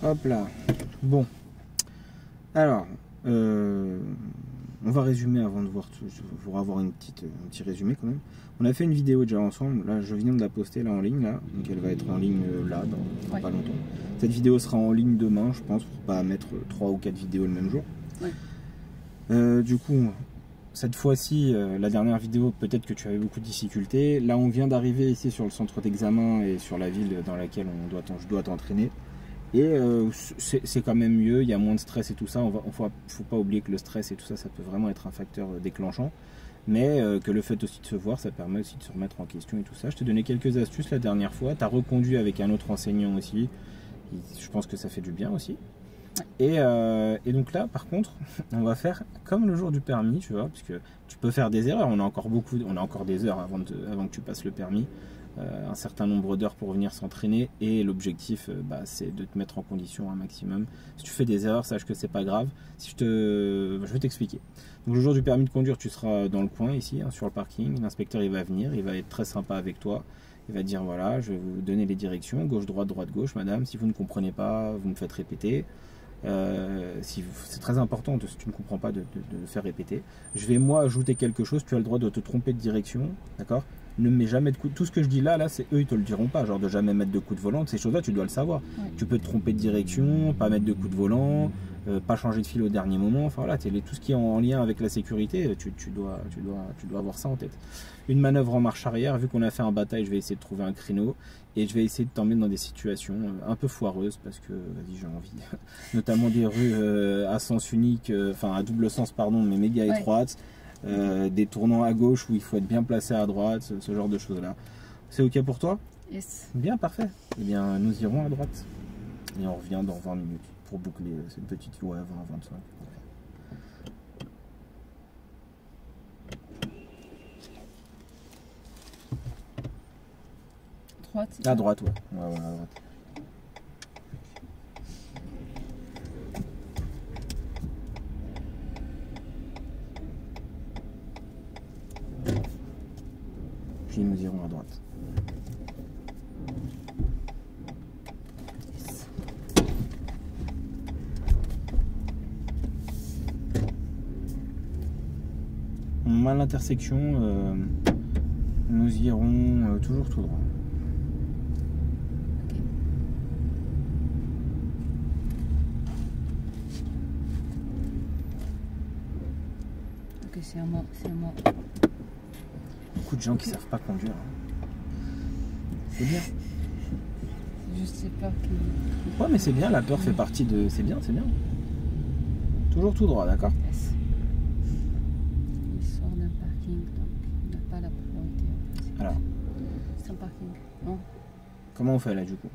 Hop là. Bon. Alors, on va résumer avant de voir tout, pour avoir un petit résumé quand même. On a fait une vidéo déjà ensemble. Là, je viens de la poster là en ligne là, donc elle va être en ligne là dans pas longtemps. Cette vidéo sera en ligne demain, je pense, pour pas mettre 3 ou 4 vidéos le même jour. Du coup, cette fois-ci, la dernière vidéo, peut-être que tu avais beaucoup de difficultés. Là, on vient d'arriver ici sur le centre d'examen et sur la ville dans laquelle je dois t'entraîner. Et c'est quand même mieux, il y a moins de stress et tout ça. Faut pas oublier que le stress et tout ça, ça peut vraiment être un facteur déclenchant. Mais que le fait aussi de se voir, ça permet aussi de se remettre en question et tout ça. Je t'ai donné quelques astuces la dernière fois. Tu as reconduit avec un autre enseignant aussi. Je pense que ça fait du bien aussi. Et donc là, par contre, on va faire comme le jour du permis, tu vois, parce que tu peux faire des erreurs. On a encore des heures avant que tu passes le permis. Un certain nombre d'heures pour venir s'entraîner et l'objectif c'est de te mettre en condition un maximum. Si tu fais des erreurs, sache que c'est pas grave. Je vais t'expliquer. Donc le jour du permis de conduire, tu seras dans le coin ici, sur le parking. L'inspecteur il va venir, il va être très sympa avec toi. Il va dire voilà, je vais vous donner les directions, gauche, droite, gauche, madame. Si vous ne comprenez pas, vous me faites répéter. C'est très important, si tu ne comprends pas, de faire répéter. Je vais moi ajouter quelque chose, tu as le droit de te tromper de direction, d'accord? Ne mets jamais de coup. Tout ce que je dis là, c'est eux, ils te le diront pas, genre de jamais mettre de coup de volant. Ces choses-là, tu dois le savoir. Tu peux te tromper de direction, pas mettre de coup de volant, pas changer de fil au dernier moment. Enfin voilà, tout ce qui est en lien avec la sécurité, tu dois avoir ça en tête. Une manœuvre en marche arrière, vu qu'on a fait un bataille, je vais essayer de trouver un créneau et je vais essayer de t'emmener dans des situations un peu foireuses parce que, vas-y, j'ai envie. Notamment des rues à sens unique, enfin à double sens, pardon, mais méga étroites. Des tournants à gauche où il faut être bien placé à droite, ce genre de choses là. C'est ok pour toi? Yes. Bien, parfait. Eh bien, nous irons à droite. Et on revient dans 20 minutes pour boucler cette petite 20-25. Droite. À droite, ouais. Ouais, à droite. Puis nous irons à droite. À l'intersection, nous irons toujours tout droit. Ok, c'est à moi. Beaucoup de gens qui savent pas conduire. C'est bien. Je sais pas qui. Ouais, mais c'est bien, la peur fait partie de. C'est bien. Toujours tout droit, d'accord? Yes. Il sort d'un parking, donc il n'a pas la priorité. Alors. C'est un parking, non? Comment on fait là du coup?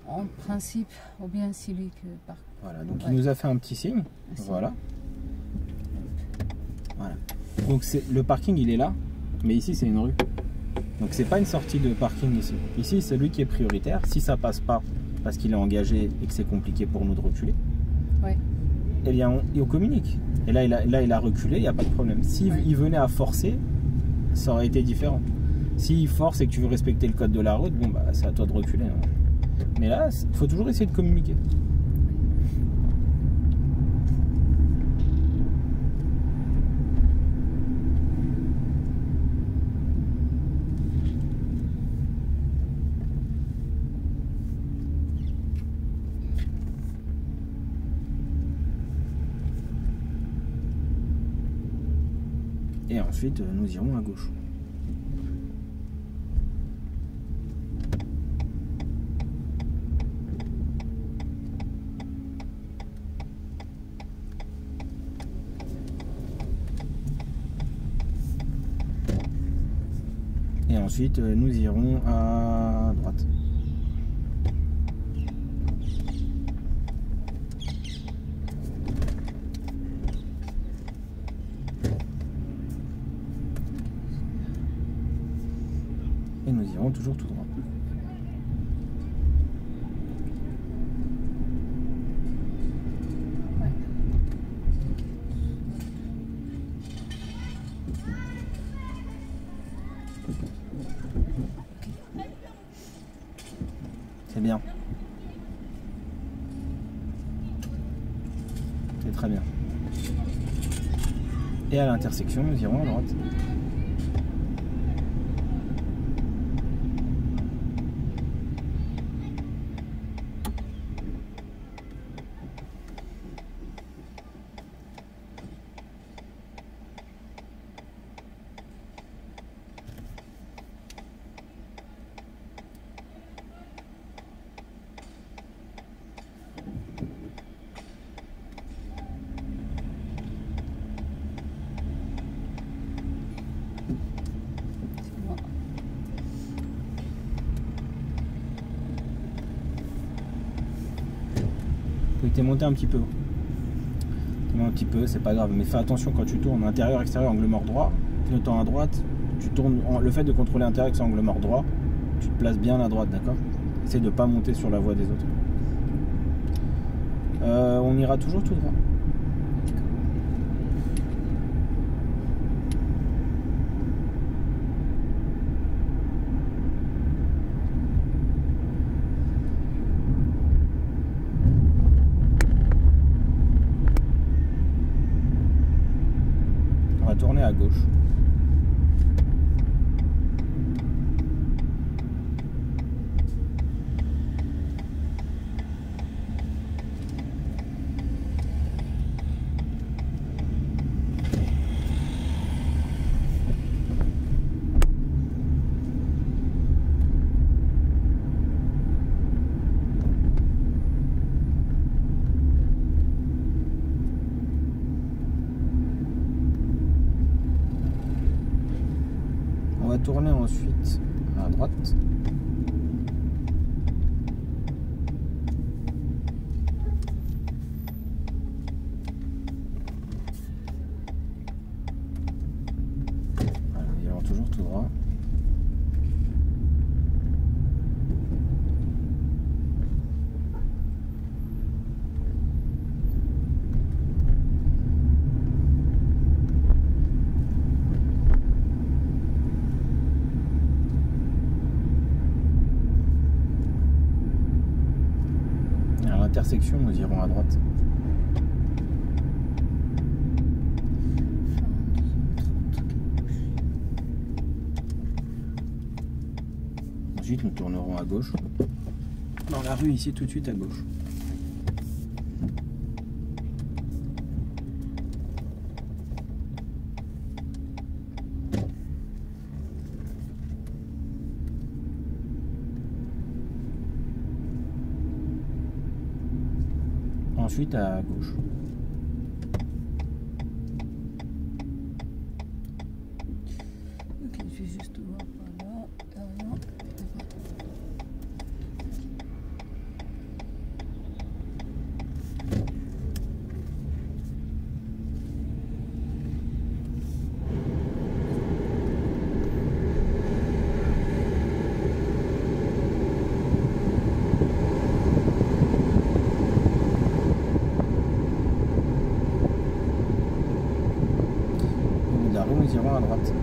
En principe, ou bien celui que par. Voilà, donc il nous a fait un petit signe. Voilà. Donc le parking il est là, mais ici c'est une rue. Donc c'est pas une sortie de parking ici. Ici c'est lui qui est prioritaire. Si ça passe pas parce qu'il est engagé et que c'est compliqué pour nous de reculer, eh bien on communique. Et là il a reculé, il n'y a pas de problème. Si il venait à forcer, ça aurait été différent. S'il force et que tu veux respecter le code de la route, bon bah c'est à toi de reculer. Hein. Mais là, il faut toujours essayer de communiquer. Et ensuite, nous irons à gauche. Et ensuite, nous irons à droite. Et nous irons toujours tout droit. C'est bien. C'est très bien. Et à l'intersection, nous irons à droite. T'es monté un petit peu. Un petit peu, c'est pas grave, mais fais attention quand tu tournes intérieur, extérieur, angle mort droit, clignotant à droite, tu tournes. Le fait de contrôler intérieur avec angle mort droit, tu te places bien à droite, d'accord? Essaye de pas monter sur la voie des autres. On ira toujours tout droit. Tourner à gauche. On va tourner ensuite à droite. Voilà, nous irons toujours tout droit. Intersection, nous irons à droite. Ensuite, nous tournerons à gauche. Dans la rue, ici, tout de suite à gauche. Ensuite à gauche. Ok, je vais juste voir par là, derrière. Nous irons à droite.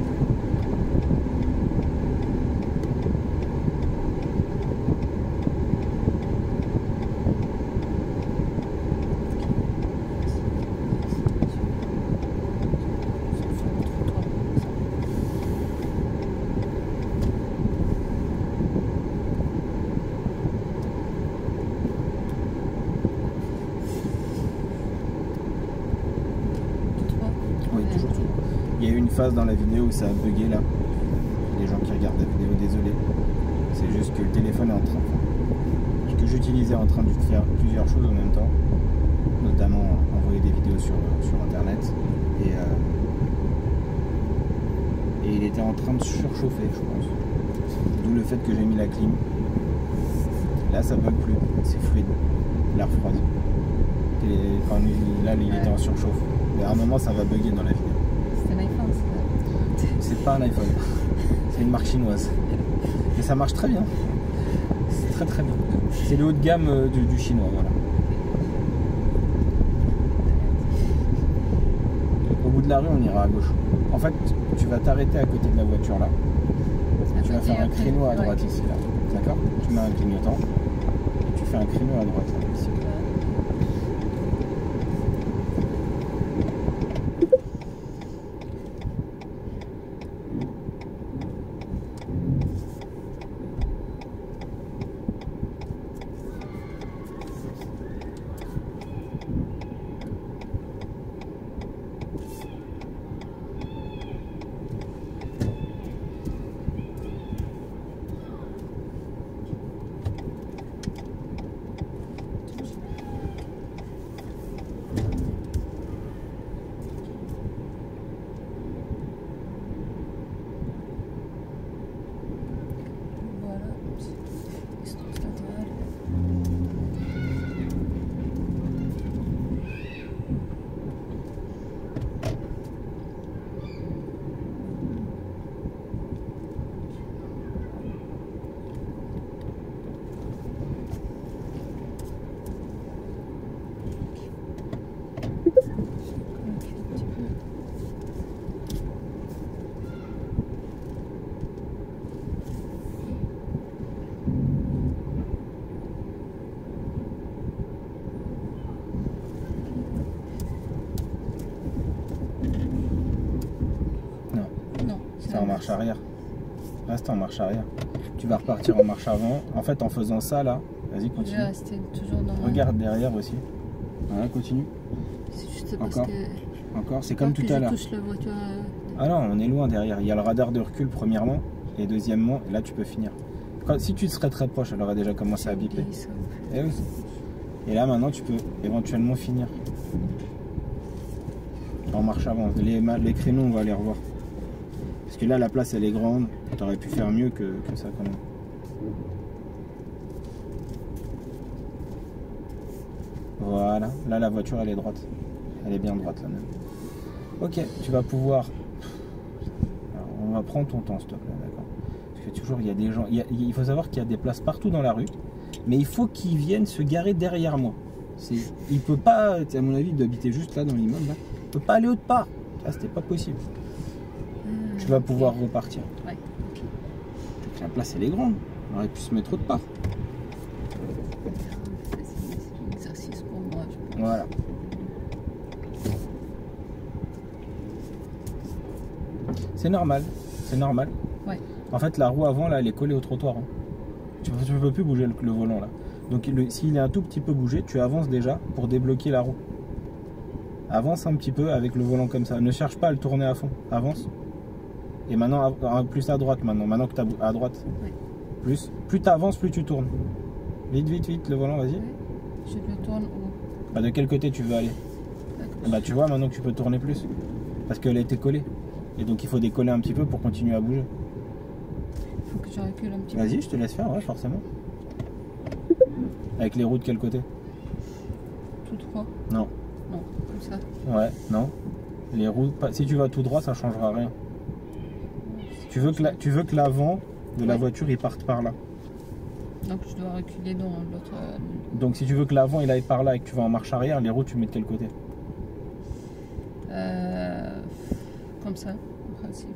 Oui, toujours tout. Il y a eu une phase dans la vidéo où ça a bugué là. Les gens qui regardent la vidéo, désolé. C'est juste que le téléphone est en train. Que j'utilisais en train de faire plusieurs choses en même temps. Notamment envoyer des vidéos sur internet. Et il était en train de surchauffer, je pense. D'où le fait que j'ai mis la clim. Là ça bug plus, c'est fluide. L'air refroidi. Là il était en surchauffe. Mais à un moment ça va bugger dans la vidéo. C'est un iPhone, ça. C'est pas un iPhone, c'est une marque chinoise. Et ça marche très bien. C'est très très bien. C'est le haut de gamme du chinois, voilà. Au bout de la rue, on ira à gauche. En fait, tu vas t'arrêter à côté de la voiture là. Tu vas faire un créneau à droite ici là. D'accord? Tu mets un clignotant. Et tu fais un créneau à droite là, ici. marche arrière. Reste en marche arrière. Tu vas repartir en marche avant. En fait, en faisant ça, là, vas-y, Je continue. vais rester toujours dans... Regarde derrière aussi. Voilà, continue. C'est juste parce Encore. que... Encore, c'est comme que tout à je l'heure. touche la voiture... Ah non, on est loin derrière. Il y a le radar de recul, premièrement. Et deuxièmement, là, tu peux finir. Si tu serais très proche, elle aurait déjà commencé à biper. ça. Et oui. Et là, maintenant, tu peux éventuellement finir. En marche avant. Les créneaux, on va les revoir. Parce que là, la place, elle est grande. Tu aurais pu faire mieux que ça, quand même. Voilà. Là, la voiture, elle est droite. Elle est bien droite, là, même. Ok, tu vas pouvoir... Alors, on va prendre ton temps, s'il te plaît, d'accord? Parce que toujours, il y a des gens... Il faut savoir qu'il y a des places partout dans la rue. Mais il faut qu'ils viennent se garer derrière moi. Il peut pas, à mon avis, d'habiter juste là, dans l'immeuble, là. Il peut pas aller autre part. Là, c'était pas possible. Tu vas pouvoir repartir. Ouais. La place, elle est grande. On aurait pu se mettre autre part. C'est un exercice pour moi, je pense. Voilà. C'est normal. C'est normal. Ouais. En fait, la roue avant, là, elle est collée au trottoir. Hein. Tu ne peux plus bouger le volant, là. Donc, s'il est un tout petit peu bougé, tu avances déjà pour débloquer la roue. Avance un petit peu avec le volant comme ça. Ne cherche pas à le tourner à fond. Avance. Et maintenant, plus à droite maintenant. Maintenant que tu as à droite. Ouais. Plus tu avances, plus tu tournes. Vite, vite, vite, le volant, vas-y. Ouais. Je le tourne où? Bah, de quel côté tu veux aller? Bah, tu vois, maintenant que tu peux tourner plus. Parce qu'elle a été collée. Et donc, il faut décoller un petit peu pour continuer à bouger. Il faut que je recule un petit peu. Vas-y, je te laisse faire, ouais, forcément. Avec les roues de quel côté? Tout droit? Non. Non, comme ça. Ouais, non. Les roues, si tu vas tout droit, ça changera rien. Tu veux que l'avant de la voiture il parte par là. Donc je dois reculer dans l'autre. Donc si tu veux que l'avant il aille par là et que tu vas en marche arrière, les roues tu mets de quel côté? Comme ça, en principe.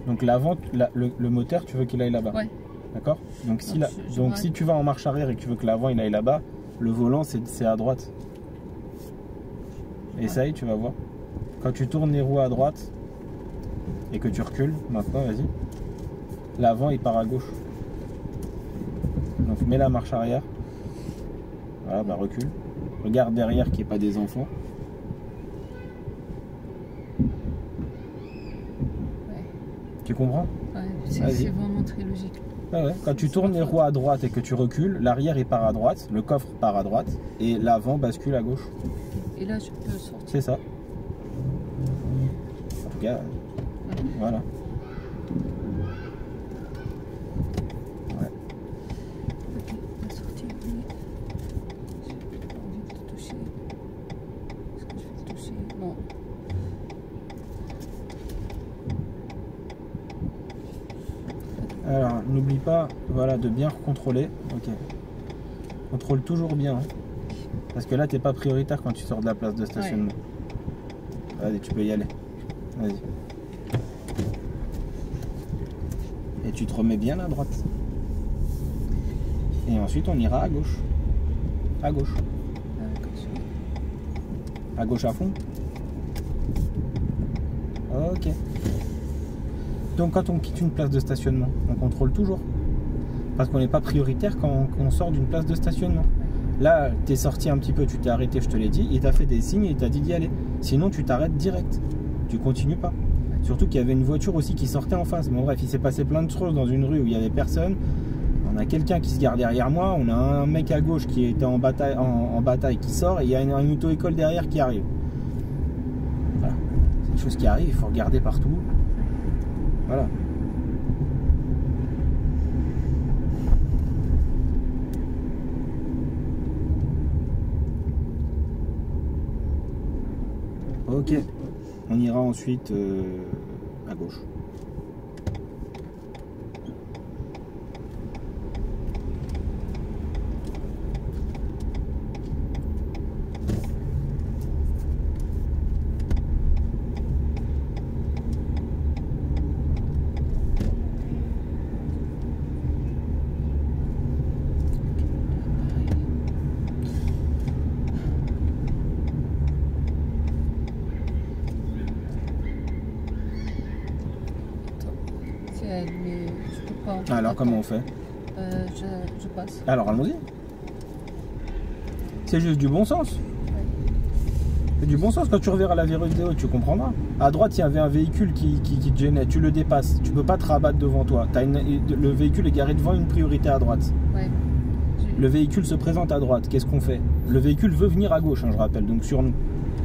Donc l'avant, le moteur, tu veux qu'il aille là-bas. Ouais. D'accord? Donc, Donc, si tu vas en marche arrière et que tu veux que l'avant il aille là-bas, le volant c'est à droite. Essaye, tu vas voir. Quand tu tournes les roues à droite et que tu recules, maintenant vas-y. L'avant il part à gauche. Donc mets la marche arrière. Voilà, bah recule. Regarde derrière qu'il n'y ait pas des enfants. Ouais. Tu comprends? Ouais, c'est vraiment très logique. Ah ouais. Quand tu tournes les roues à droite et que tu recules, l'arrière il part à droite, le coffre part à droite et l'avant bascule à gauche. Et là je peux sortir. C'est ça. En tout cas, voilà. Ouais. Ok, la sortie. J'ai pas envie de le toucher. Est-ce que je vais le toucher? Non. Alors, n'oublie pas, voilà, de bien contrôler. Ok. Contrôle toujours bien. Hein. Parce que là, t'es pas prioritaire quand tu sors de la place de stationnement. Ouais. Allez, tu peux y aller. Vas-y. Et tu te remets bien à droite. Et ensuite, on ira à gauche. À gauche. À gauche à fond. Ok. Donc quand on quitte une place de stationnement, on contrôle toujours. Parce qu'on n'est pas prioritaire quand on sort d'une place de stationnement. Là, tu es sorti un petit peu, tu t'es arrêté, je te l'ai dit, il t'a fait des signes et il t'a dit d'y aller. Sinon, tu t'arrêtes direct. Tu continues pas. Surtout qu'il y avait une voiture aussi qui sortait en face. Bon bref, il s'est passé plein de choses dans une rue où il y avait personne. On a quelqu'un qui se gare derrière moi, on a un mec à gauche qui était en bataille qui sort et il y a une auto-école derrière qui arrive. Voilà. C'est des choses qui arrivent, il faut regarder partout. Voilà. Ok. On ira ensuite à gauche. Alors comment on fait? Je passe. Alors allons-y. C'est juste du bon sens. Ouais. C'est du bon sens. Quand tu reverras la vidéo, tu comprendras. À droite, il y avait un véhicule qui te gênait. Tu le dépasses. Tu peux pas te rabattre devant toi. Le véhicule est garé devant une priorité à droite. Ouais. Le véhicule se présente à droite. Qu'est-ce qu'on fait? Le véhicule veut venir à gauche, hein, je rappelle, donc sur nous.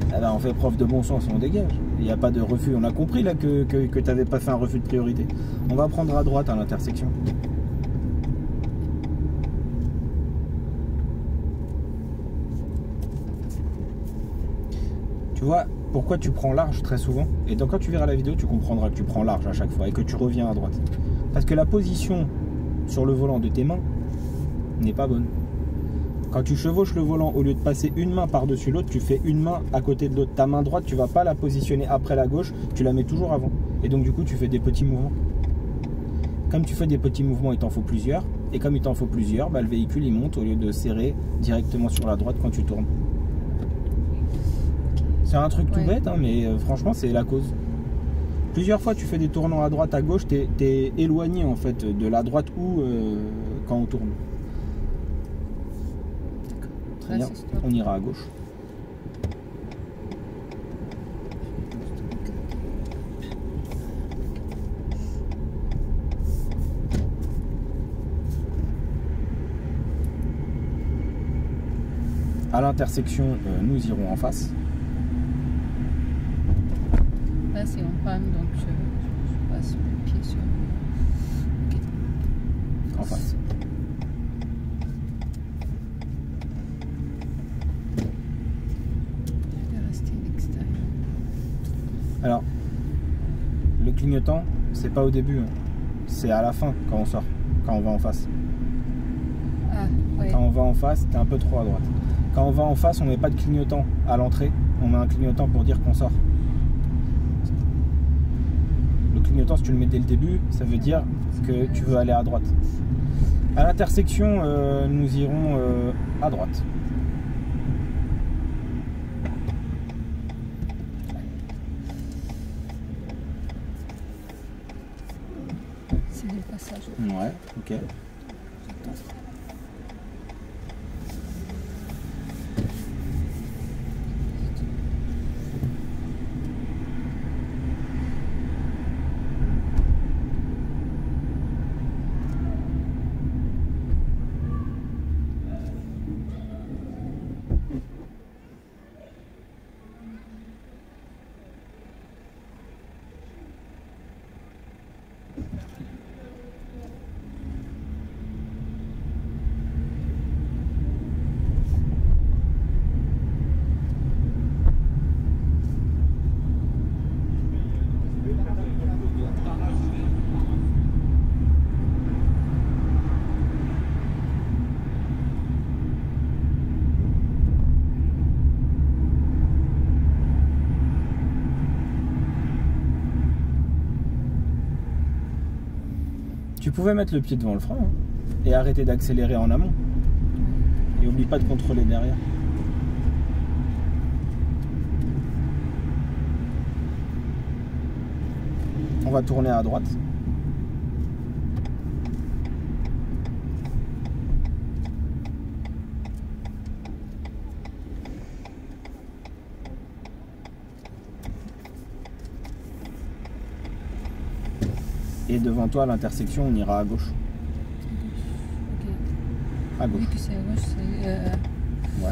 Eh ben, on fait preuve de bon sens, on dégage. Il n'y a pas de refus. On a compris là que tu n'avais pas fait un refus de priorité. On va prendre à droite à l'intersection. Tu vois pourquoi tu prends large très souvent? Et donc quand tu verras la vidéo, tu comprendras que tu prends large à chaque fois et que tu reviens à droite. Parce que la position sur le volant de tes mains n'est pas bonne. Quand tu chevauches le volant, au lieu de passer une main par-dessus l'autre, tu fais une main à côté de l'autre. Ta main droite, tu vas pas la positionner après la gauche, tu la mets toujours avant. Et donc du coup, tu fais des petits mouvements. Comme tu fais des petits mouvements, il t'en faut plusieurs. Et comme il t'en faut plusieurs, bah, le véhicule il monte au lieu de serrer directement sur la droite quand tu tournes. C'est un truc tout bête, hein, mais franchement, c'est la cause. Plusieurs fois, tu fais des tournants à droite, à gauche, t'es éloigné en fait de la droite ou quand on tourne. Très bien, on ira à gauche. À l'intersection, nous irons en face. Là, c'est en panne, donc je passe le pied sur. Okay. En face. Je vais rester à l'extérieur. Alors, le clignotant, c'est pas au début, hein. C'est à la fin quand on sort, quand on va en face. Ah, ouais. Quand on va en face, t'es un peu trop à droite. Quand on va en face, on met pas de clignotant à l'entrée, on met un clignotant pour dire qu'on sort. Le clignotant, si tu le mets dès le début, ça veut dire que tu veux aller à droite. À l'intersection, nous irons à droite. C'est le passage. Ouais, ok. Tu pouvais mettre le pied devant le frein hein, et arrêter d'accélérer en amont. Et oublie pas de contrôler derrière. On va tourner à droite. Et devant toi, à l'intersection, on ira à gauche. Ok. À gauche. Vu que c'est à gauche, c'est. Ouais.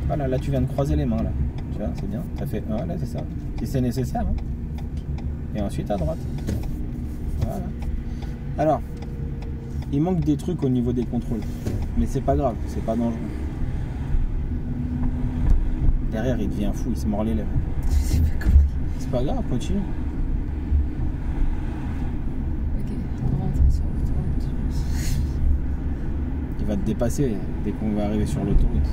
Voilà, là tu viens de croiser les mains là. Tu vois, c'est bien. T'as fait. Voilà, c'est ça. Si c'est nécessaire. Hein. Et ensuite à droite. Voilà. Alors, il manque des trucs au niveau des contrôles. Mais c'est pas grave, c'est pas dangereux. Derrière, il devient fou, il se mord les lèvres. C'est pas grave, continue. Ok, on rentre sur l'autoroute. Il va te dépasser dès qu'on va arriver sur l'autoroute.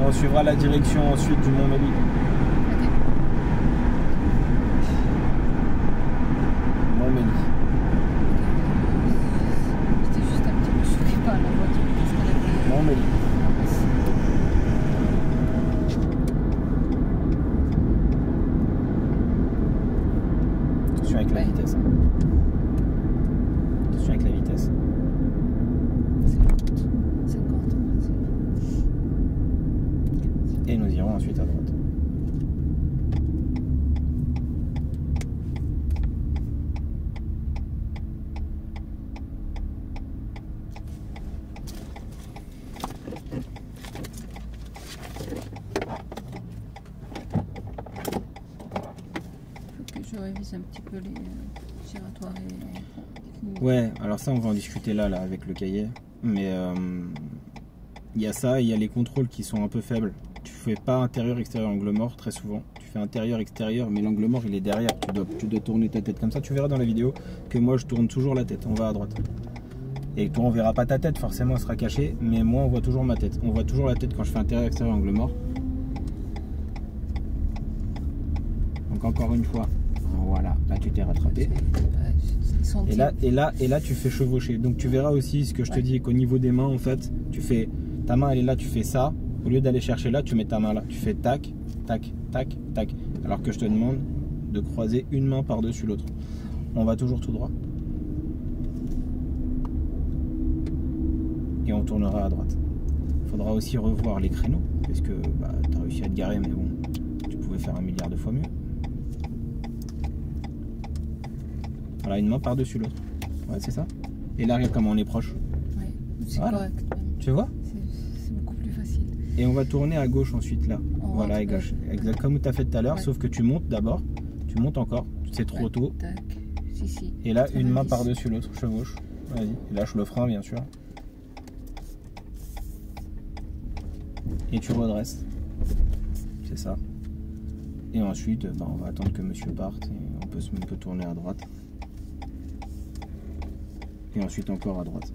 On suivra la direction ensuite du Mont-Mébile. Ok. révises un petit peu les giratoires et... Ouais, alors ça on va en discuter là avec le cahier. Mais il y a ça, il y a les contrôles qui sont un peu faibles. Tu fais pas intérieur-extérieur angle mort très souvent. Tu fais intérieur-extérieur, mais l'angle mort il est derrière. Tu dois tourner ta tête comme ça. Tu verras dans la vidéo que moi je tourne toujours la tête. On va à droite. Et toi on verra pas ta tête, forcément elle sera cachée. Mais moi on voit toujours ma tête. On voit toujours la tête quand je fais intérieur-extérieur angle mort. Donc encore une fois, voilà, là tu t'es rattrapé. Et là tu fais chevaucher. Donc tu verras aussi ce que je te dis, qu'au niveau des mains en fait, tu fais, ta main elle est là, tu fais ça. Au lieu d'aller chercher là, tu mets ta main là. Tu fais tac, tac, tac, tac. Alors que je te demande de croiser une main par-dessus l'autre. On va toujours tout droit. Et on tournera à droite. Il faudra aussi revoir les créneaux. Parce que bah, tu as réussi à te garer, mais bon, tu pouvais faire 1 milliard de fois mieux. Voilà, une main par-dessus l'autre. Ouais, c'est ça. Et là, regarde comment on est proche. Ouais, c'est voilà. Correct. Tu vois? C'est beaucoup plus facile. Et on va tourner à gauche ensuite, là. Voilà, à gauche. Exact comme tu as fait tout à l'heure, sauf que tu montes d'abord. Tu montes encore. C'est trop tôt. Tac. Si. Et là, une main par-dessus l'autre. Chevauche. Vas-y. Et lâche le frein, bien sûr. Et tu redresses. C'est ça. Et ensuite, bah, on va attendre que monsieur parte. Et on peut tourner à droite. Et ensuite encore à droite.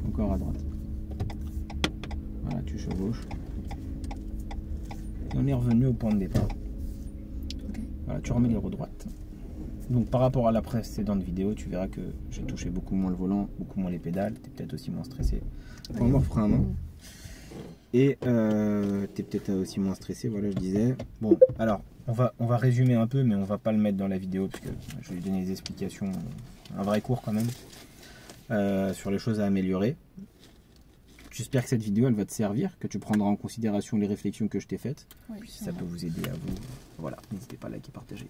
Encore à droite. Voilà, tu chevauches. Et on est revenu au point de départ. Okay. Voilà, tu remets les roues droites. Donc par rapport à la précédente vidéo, tu verras que j'ai touché beaucoup moins le volant, beaucoup moins les pédales. Tu es peut-être aussi moins stressé. Point mort frein à main. Et tu es peut-être aussi moins stressé, voilà, je disais. Bon, alors, on va résumer un peu, mais on va pas le mettre dans la vidéo, parce que je vais lui donner des explications, un vrai cours quand même, sur les choses à améliorer. J'espère que cette vidéo, elle va te servir, que tu prendras en considération les réflexions que je t'ai faites. Oui, puis si ça peut vous aider à vous, voilà, n'hésitez pas à liker et partager.